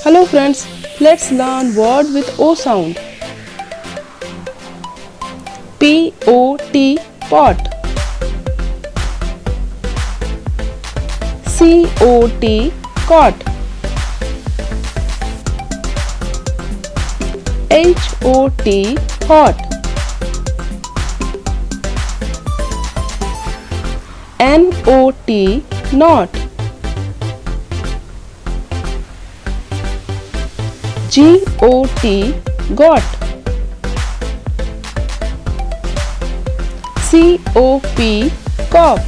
Hello friends, let's learn word with O sound. P-O-T, pot. C-O-T, cot. H-O-T, hot. N-O-T, not. G-O-T, got. C-O-P, cop.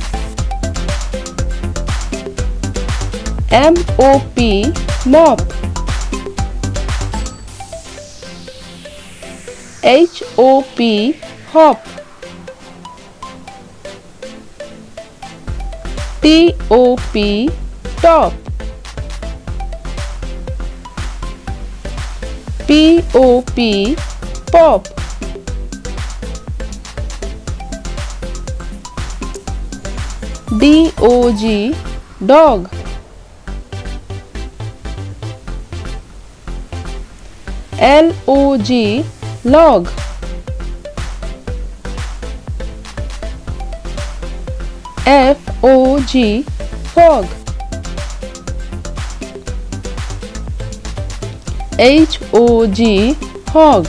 M-O-P, mop. H-O-P, hop. T-O-P, top. P-O-P, pop. D-O-G, dog. L-O-G, log. F-O-G, fog. H-O-G, hog.